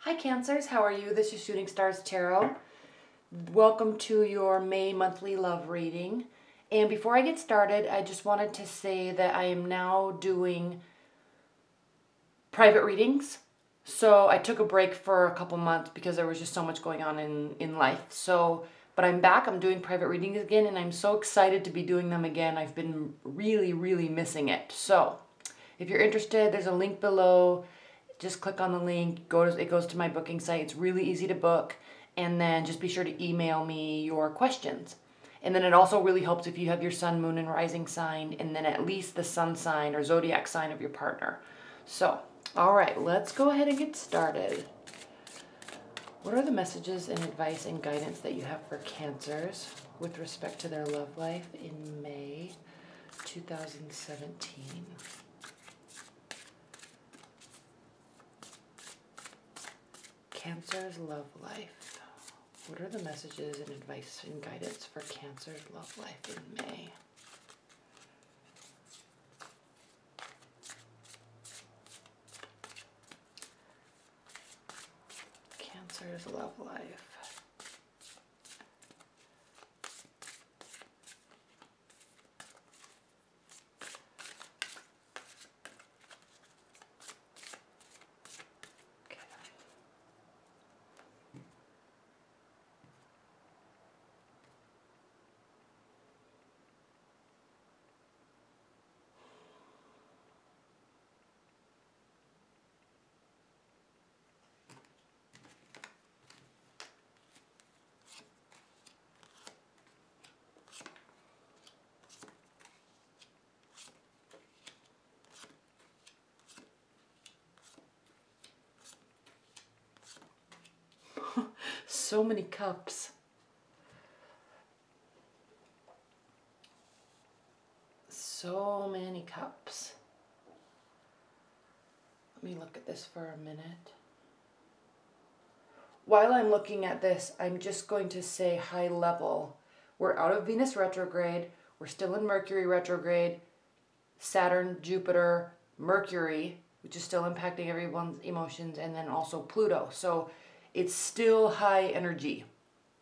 Hi Cancers, how are you? This is Shooting Stars Tarot. Welcome to your May monthly love reading. And before I get started, I just wanted to say that I am now doing private readings. So I took a break for a couple months because there was just so much going on in life. But I'm back, I'm doing private readings again, and I'm so excited to be doing them again. I've been really missing it. So if you're interested, there's a link below. Just click on the link, it goes to my booking site. It's really easy to book, and then just be sure to email me your questions. And then it also really helps if you have your sun, moon, and rising sign, and then at least the sun sign or zodiac sign of your partner. So, all right, let's go ahead and get started. What are the messages and advice and guidance that you have for Cancers with respect to their love life in May 2017? Cancer's love life. What are the messages and advice and guidance for Cancer's love life in May? Cancer's love life. So many cups. So many cups. Let me look at this for a minute. While I'm looking at this, I'm just going to say high level. We're out of Venus retrograde. We're still in Mercury retrograde. Saturn, Jupiter, Mercury, which is still impacting everyone's emotions, and then also Pluto. So it's still high energy.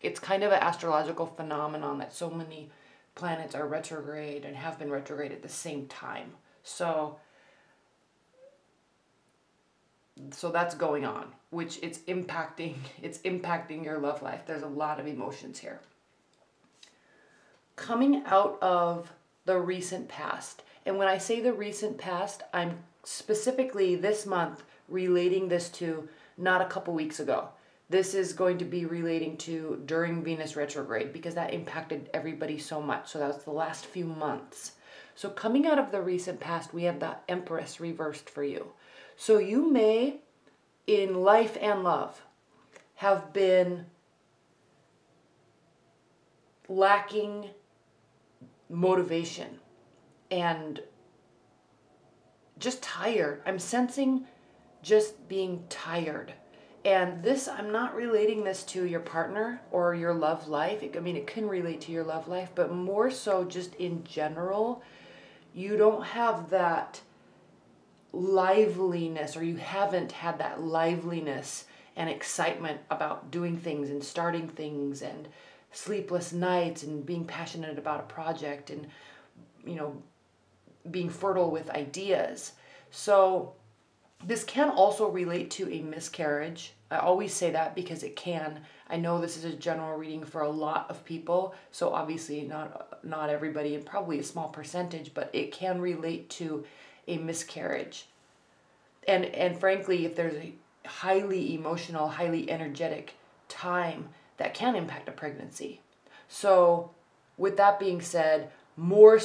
It's kind of an astrological phenomenon that so many planets are retrograde and have been retrograde at the same time. So that's going on, which it's impacting your love life. There's a lot of emotions here. Coming out of the recent past. And when I say the recent past, I'm specifically this month relating this to not a couple weeks ago. This is going to be relating to during Venus retrograde because that impacted everybody so much. So that was the last few months. So coming out of the recent past, we have the Empress reversed for you. So you may, in life and love, have been lacking motivation and just tired. I'm sensing just being tired. And this, I'm not relating this to your partner or your love life. I mean, it can relate to your love life, but more so just in general, you don't have that liveliness, or you haven't had that liveliness and excitement about doing things and starting things and sleepless nights and being passionate about a project and, being fertile with ideas. So this can also relate to a miscarriage. I always say that because it can. I know this is a general reading for a lot of people, so obviously not everybody, and probably a small percentage, but it can relate to a miscarriage. And frankly, if there's a highly emotional, highly energetic time, that can impact a pregnancy. So with that being said, more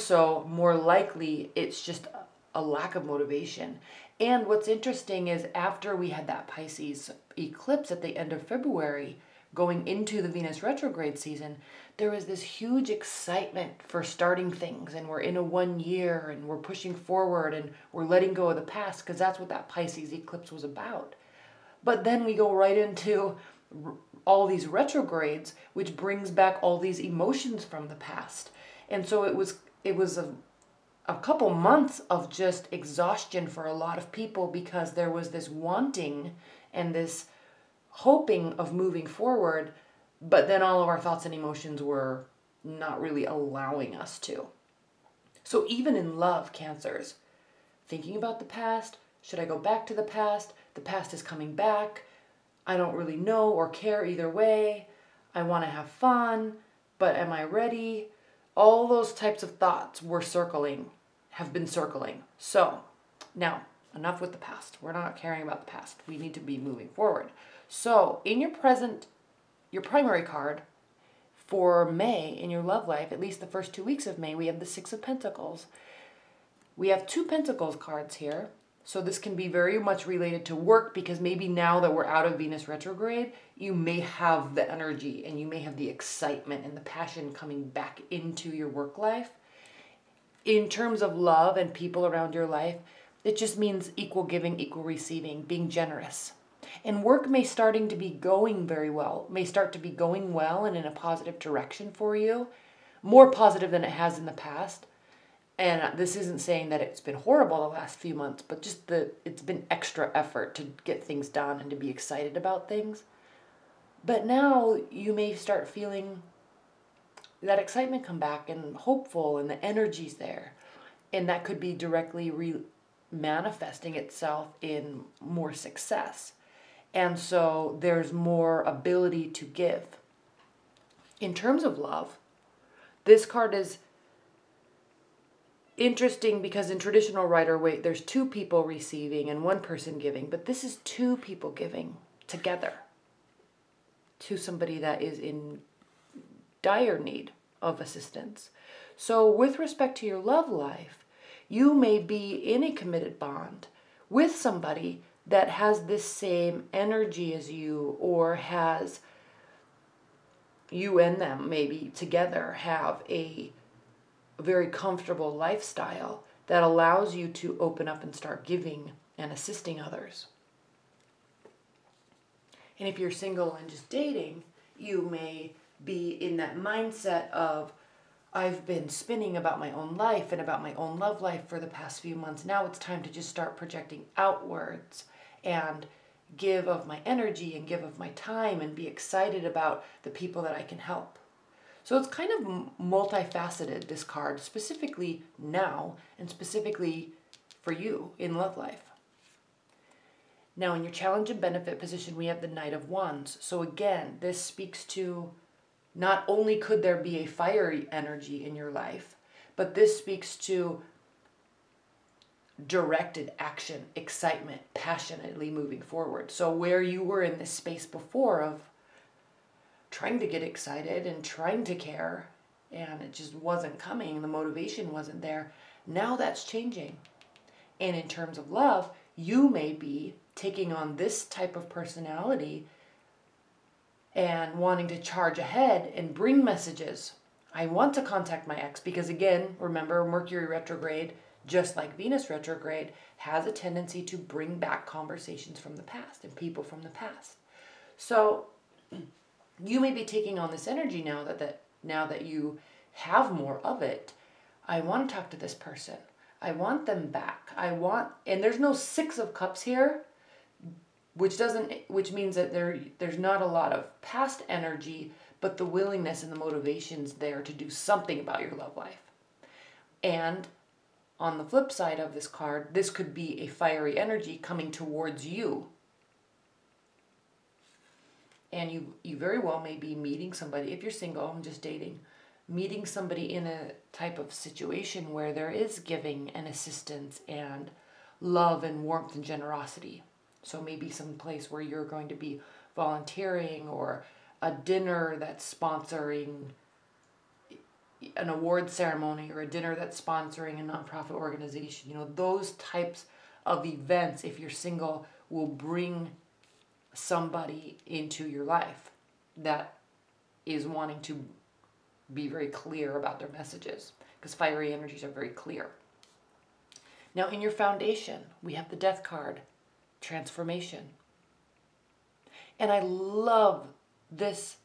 likely, it's just a lack of motivation. And what's interesting is after we had that Pisces eclipse at the end of February, going into the Venus retrograde season, there was this huge excitement for starting things, and we're in a 1 year and we're pushing forward and we're letting go of the past, because that's what that Pisces eclipse was about. But then we go right into all these retrogrades, which brings back all these emotions from the past. And so it was a couple months of just exhaustion for a lot of people, because there was this wanting and this hoping of moving forward, but then all of our thoughts and emotions were not really allowing us to. So even in love, Cancers, thinking about the past, should I go back to the past? The past is coming back. I don't really know or care either way. I want to have fun, but am I ready? All those types of thoughts have been circling. So now, enough with the past. We're not caring about the past. We need to be moving forward. So in your primary card for May in your love life, at least the first 2 weeks of May, we have the Six of Pentacles. We have 2 Pentacles cards here. So this can be very much related to work, because maybe now that we're out of Venus retrograde, you may have the energy and you may have the excitement and the passion coming back into your work life. In terms of love and people around your life, it just means equal giving, equal receiving, being generous. And work may start to be going well and in a positive direction for you, more positive than it has in the past. And this isn't saying that it's been horrible the last few months, but just it's been extra effort to get things done and to be excited about things. But now you may start feeling that excitement come back and hopeful, and the energy's there. And that could be directly manifesting itself in more success. And so there's more ability to give. In terms of love, this card is interesting because in traditional Rider-Waite, there's 2 people receiving and 1 person giving, but this is 2 people giving together to somebody that is in dire need of assistance. So with respect to your love life, you may be in a committed bond with somebody that has this same energy as you, or has you and them maybe together have a very comfortable lifestyle that allows you to open up and start giving and assisting others. And if you're single and just dating, you may be in that mindset of, I've been spinning about my own life and about my own love life for the past few months. Now it's time to just start projecting outwards and give of my energy and give of my time and be excited about the people that I can help. So it's kind of multifaceted, this card, specifically now and specifically for you in love life. Now in your challenge and benefit position, we have the Knight of Wands. So again, this speaks to not only could there be a fiery energy in your life, but this speaks to directed action, excitement, passionately moving forward. So where you were in this space before of trying to get excited and trying to care, and it just wasn't coming, the motivation wasn't there, now that's changing. And in terms of love, you may be taking on this type of personality and wanting to charge ahead and bring messages. I want to contact my ex because, again, remember, Mercury retrograde, just like Venus retrograde, has a tendency to bring back conversations from the past and people from the past. So you may be taking on this energy now that you have more of it. I want to talk to this person. I want them back. And there's no 6 of Cups here, which means that there's not a lot of past energy, but the willingness and the motivation's there to do something about your love life. And on the flip side of this card, this could be a fiery energy coming towards you. And you very well may be meeting somebody, if you're single and just dating, meeting somebody in a type of situation where there is giving and assistance and love and warmth and generosity. So maybe some place where you're going to be volunteering, or a dinner that's sponsoring an award ceremony, or a dinner that's sponsoring a nonprofit organization. You know, those types of events, if you're single, will bring somebody into your life that is wanting to be very clear about their messages, because fiery energies are very clear. Now in your foundation, we have the Death card, transformation. And I love this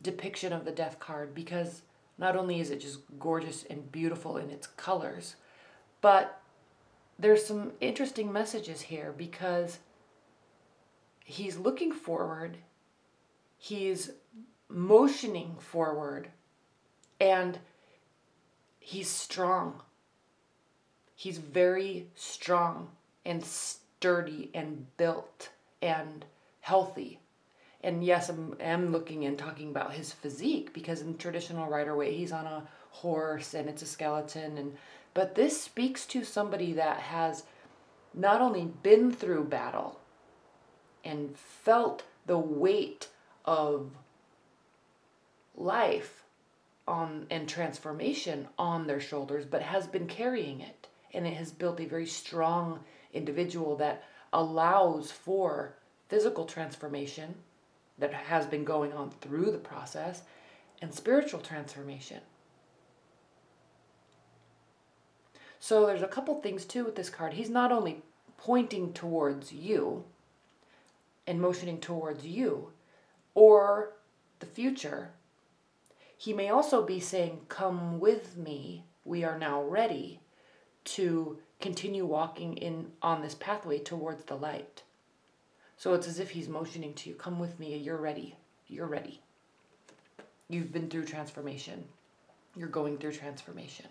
depiction of the Death card because not only is it just gorgeous and beautiful in its colors, but there's some interesting messages here, because he's looking forward, he's motioning forward, and he's strong. He's very strong and sturdy and built and healthy. And yes, I'm looking and talking about his physique, because in traditional Rider-Waite, he's on a horse and it's a skeleton. But this speaks to somebody that has not only been through battle and felt the weight of life and transformation on their shoulders, but has been carrying it. And it has built a very strong individual that allows for physical transformation that has been going on through the process, and spiritual transformation. So there's a couple things too with this card. He's not only pointing towards you and motioning towards you or the future, he may also be saying, come with me, we are now ready to continue walking on this pathway towards the light. So it's as if he's motioning to you, come with me, you're ready. You're ready. You've been through transformation. You're going through transformation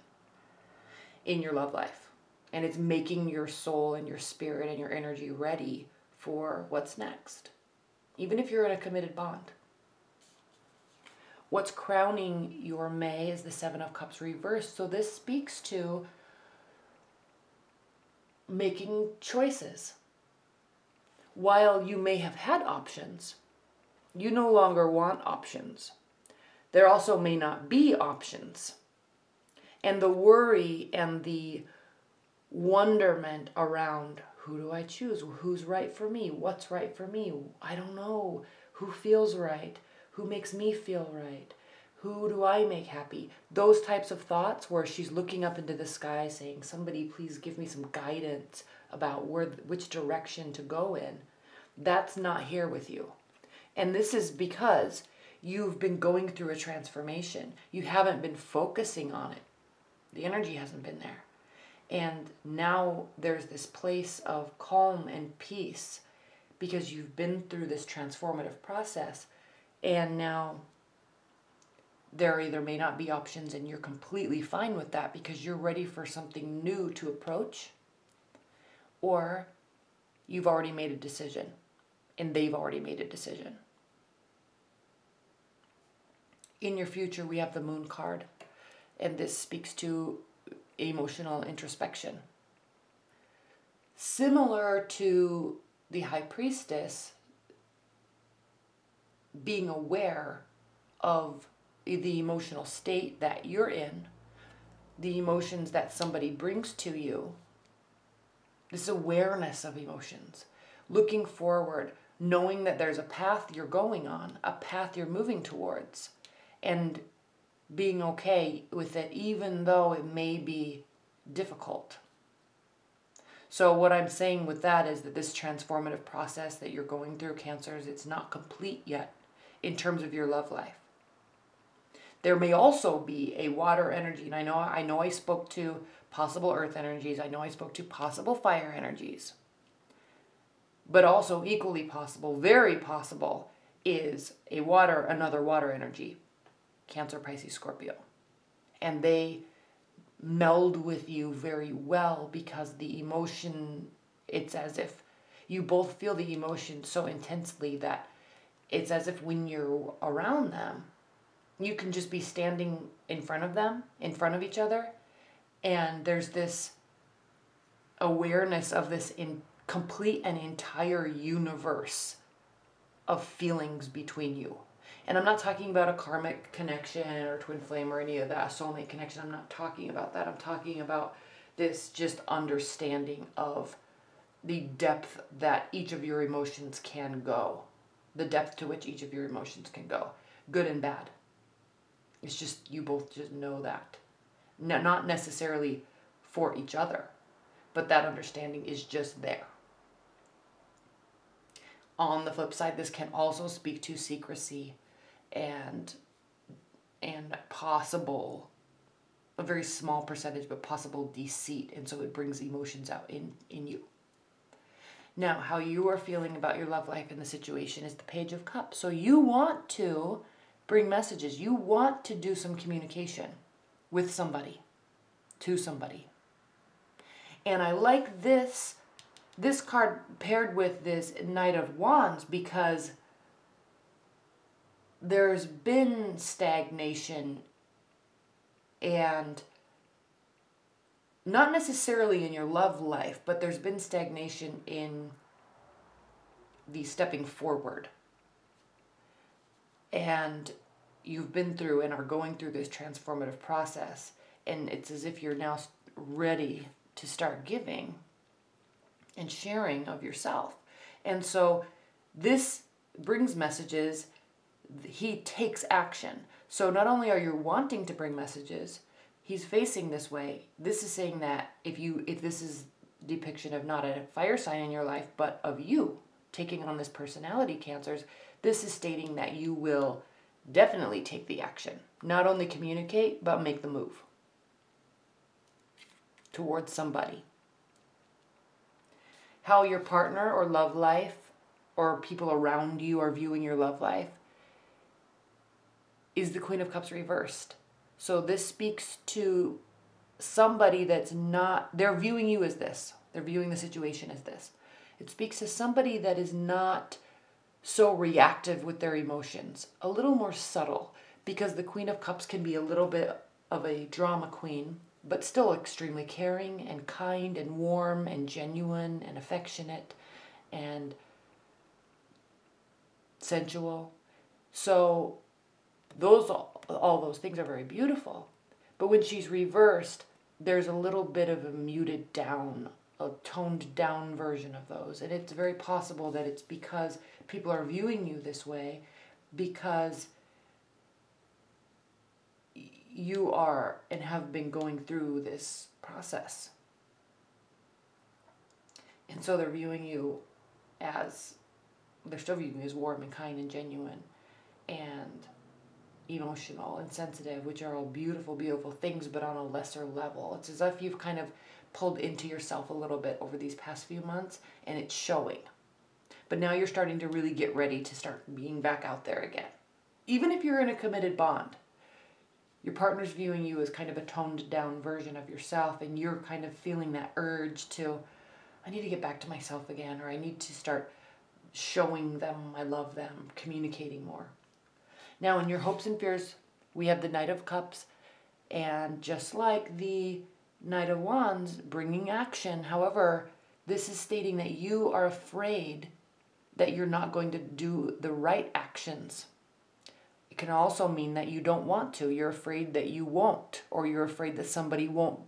in your love life. And it's making your soul and your spirit and your energy ready for what's next. Even if you're in a committed bond. What's crowning your May is the Seven of Cups reversed. So this speaks to making choices. While you may have had options, you no longer want options. There also may not be options. And the worry and the wonderment around, who do I choose? Who's right for me? What's right for me? I don't know. Who feels right? Who makes me feel right? Who do I make happy? Those types of thoughts where she's looking up into the sky saying, somebody please give me some guidance about which direction to go in. That's not here with you. And this is because you've been going through a transformation. You haven't been focusing on it. The energy hasn't been there. And now there's this place of calm and peace because you've been through this transformative process. And now there either may not be options and you're completely fine with that because you're ready for something new to approach, or you've already made a decision and they've already made a decision. In your future, we have the Moon card, and this speaks to emotional introspection. Similar to the High Priestess, being aware of the emotional state that you're in, the emotions that somebody brings to you, this awareness of emotions, looking forward, knowing that there's a path you're going on, a path you're moving towards, and being okay with it even though it may be difficult. So what I'm saying with that is that this transformative process that you're going through, Cancers, it's not complete yet in terms of your love life. There may also be a water energy, and I know I spoke to possible earth energies, I know I spoke to possible fire energies, but also equally possible, very possible, is another water energy, Cancer, Pisces, Scorpio. And they meld with you very well because the emotion, it's as if you both feel the emotion so intensely that it's as if when you're around them, you can just be standing in front of them, in front of each other, and there's this awareness of this complete and entire universe of feelings between you. And I'm not talking about a karmic connection or twin flame or any of that, soulmate connection. I'm not talking about that. I'm talking about this just understanding of the depth that each of your emotions can go. The depth to which each of your emotions can go. Good and bad. It's just, you both just know that. Not necessarily for each other, but that understanding is just there. On the flip side, this can also speak to secrecy and possible, a very small percentage, but possible deceit. And so it brings emotions out in you. Now, how you are feeling about your love life and the situation is the Page of Cups. So you want to bring messages. You want to do some communication with somebody, to somebody. And I like this card paired with this Knight of Wands because there's been stagnation, and not necessarily in your love life, but there's been stagnation in the stepping forward. And you've been through and are going through this transformative process, and it's as if you're now ready to start giving and sharing of yourself. And so this brings messages. He takes action. So not only are you wanting to bring messages, he's facing this way. This is saying that if this is depiction of not a fire sign in your life, but of you taking on this personality, Cancers, this is stating that you will definitely take the action. Not only communicate, but make the move towards somebody. How your partner or love life or people around you are viewing your love life is the Queen of Cups reversed. So this speaks to somebody that's not, they're viewing you as this. They're viewing the situation as this. It speaks to somebody that is not so reactive with their emotions, a little more subtle, because the Queen of Cups can be a little bit of a drama queen, but still extremely caring and kind and warm and genuine and affectionate and sensual. So all those things are very beautiful. But when she's reversed, there's a little bit of a muted down, a toned down version of those. And it's very possible that it's because people are viewing you this way because you are and have been going through this process. And so they're viewing you as, they're still viewing you as warm and kind and genuine and emotional and sensitive, which are all beautiful, beautiful things, but on a lesser level. It's as if you've kind of pulled into yourself a little bit over these past few months, and it's showing. But now you're starting to really get ready to start being back out there again. Even if you're in a committed bond, your partner's viewing you as kind of a toned down version of yourself, and you're kind of feeling that urge to, I need to get back to myself again, or I need to start showing them I love them, communicating more. Now, in your hopes and fears, we have the Knight of Cups, and just like the Knight of Wands, bringing action. However, this is stating that you are afraid that you're not going to do the right actions. It can also mean that you don't want to. You're afraid that you won't, or you're afraid that somebody won't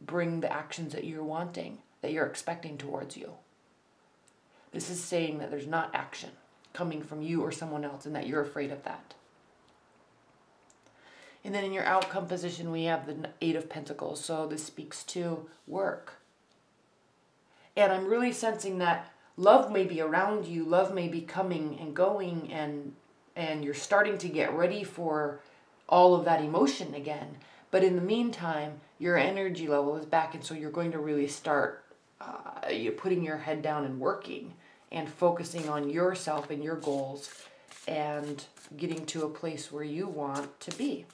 bring the actions that you're wanting, that you're expecting towards you. This is saying that there's not action coming from you or someone else, and that you're afraid of that. And then in your outcome position, we have the Eight of Pentacles. So this speaks to work. And I'm really sensing that love may be around you. Love may be coming and going, and you're starting to get ready for all of that emotion again. But in the meantime, your energy level is back. And so you're going to really start you're putting your head down and working and focusing on yourself and your goals and getting to a place where you want to be.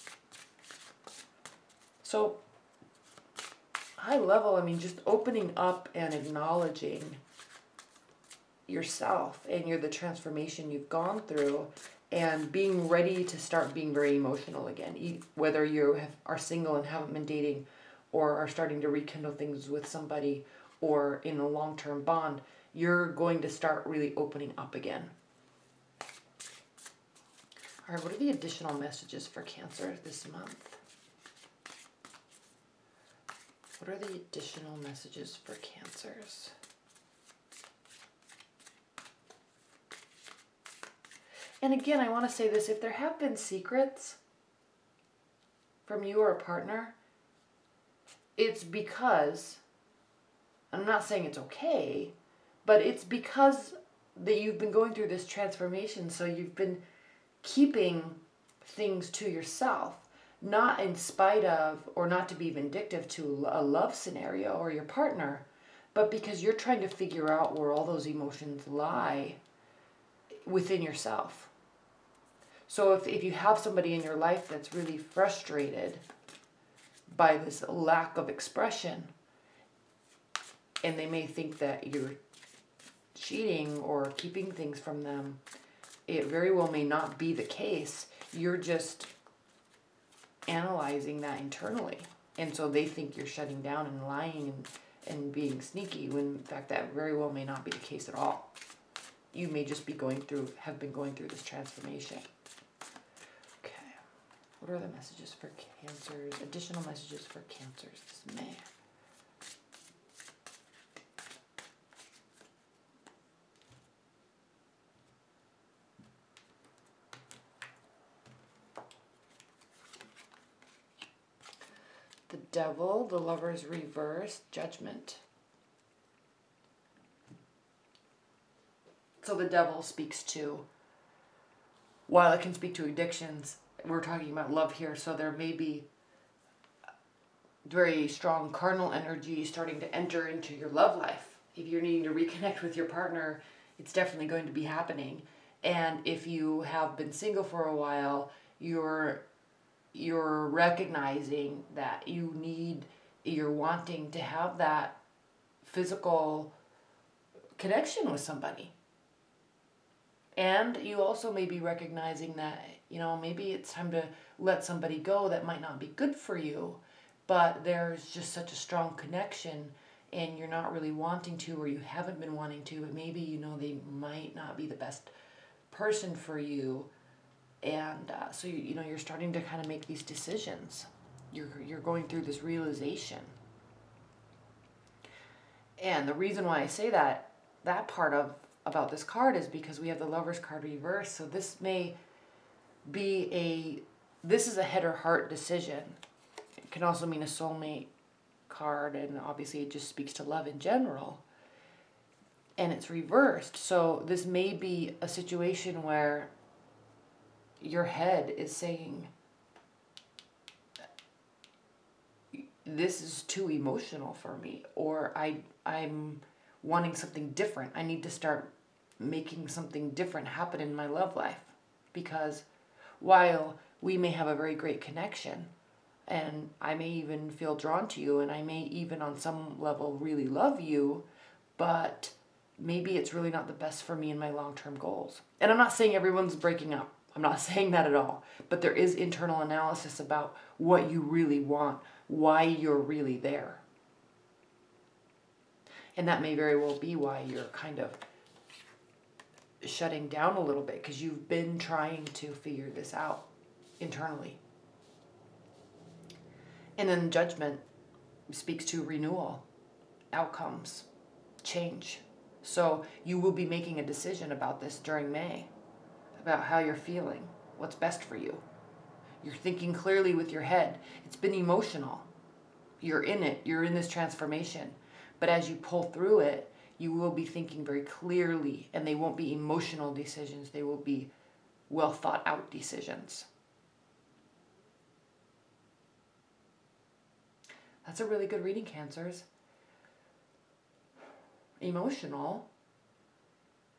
So, high level, I mean, just opening up and acknowledging yourself and the transformation you've gone through and being ready to start being very emotional again. Whether you are single and haven't been dating or are starting to rekindle things with somebody or in a long-term bond, you're going to start really opening up again. All right, what are the additional messages for Cancer this month? What are the additional messages for Cancers? And again, I want to say this, if there have been secrets from you or a partner, it's because, I'm not saying it's okay, but it's because that you've been going through this transformation, so you've been keeping things to yourself, not in spite of or not to be vindictive to a love scenario or your partner, but because you're trying to figure out where all those emotions lie within yourself. So if you have somebody in your life that's really frustrated by this lack of expression, and they may think that you're cheating or keeping things from them, it very well may not be the case. You're just analyzing that internally. And so they think you're shutting down and lying and being sneaky, when in fact that very well may not be the case at all. You may just be have been going through this transformation. Okay. What are the messages for Cancers? Additional messages for Cancers this May. The Devil, the Lover's reverse, Judgment. So the Devil speaks to, while it can speak to addictions, we're talking about love here, so there may be very strong carnal energy starting to enter into your love life. If you're needing to reconnect with your partner, it's definitely going to be happening. And if you have been single for a while, you're recognizing that you're wanting to have that physical connection with somebody. And you also may be recognizing that, maybe it's time to let somebody go that might not be good for you, but there's just such a strong connection and you're not really wanting to, or you haven't been wanting to, but maybe they might not be the best person for you. And so you're starting to kind of make these decisions. You're going through this realization. And the reason why I say that part about this card is because we have the Lover's card reversed. So this may be this is a head or heart decision. It can also mean a soulmate card, and obviously it just speaks to love in general. And it's reversed. So this may be a situation where your head is saying, this is too emotional for me, or I'm wanting something different. I need to start making something different happen in my love life. Because while we may have a very great connection, and I may even feel drawn to you, and I may even on some level really love you, but maybe it's really not the best for me and my long-term goals. And I'm not saying everyone's breaking up. I'm not saying that at all. But there is internal analysis about what you really want, why you're really there. And that may very well be why you're kind of shutting down a little bit, because you've been trying to figure this out internally. And then Judgment speaks to renewal, outcomes, change. So you will be making a decision about this during May, about how you're feeling, what's best for you. You're thinking clearly with your head. It's been emotional. You're in it. You're in this transformation. But as you pull through it, you will be thinking very clearly, and they won't be emotional decisions. They will be well thought out decisions. That's a really good reading, Cancers. Emotional.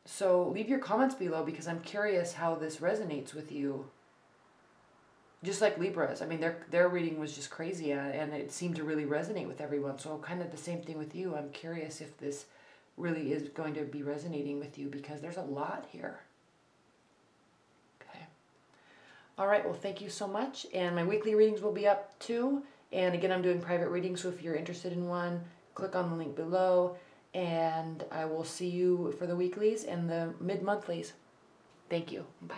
So leave your comments below, because I'm curious how this resonates with you. Just like Libras. I mean, their reading was just crazy, and it seemed to really resonate with everyone. So kind of the same thing with you. I'm curious if this really is going to be resonating with you, because there's a lot here. Okay. All right. Well, thank you so much. And my weekly readings will be up too. And again, I'm doing private readings. So if you're interested in one, click on the link below. And I will see you for the weeklies and the mid-monthlies. Thank you. Bye.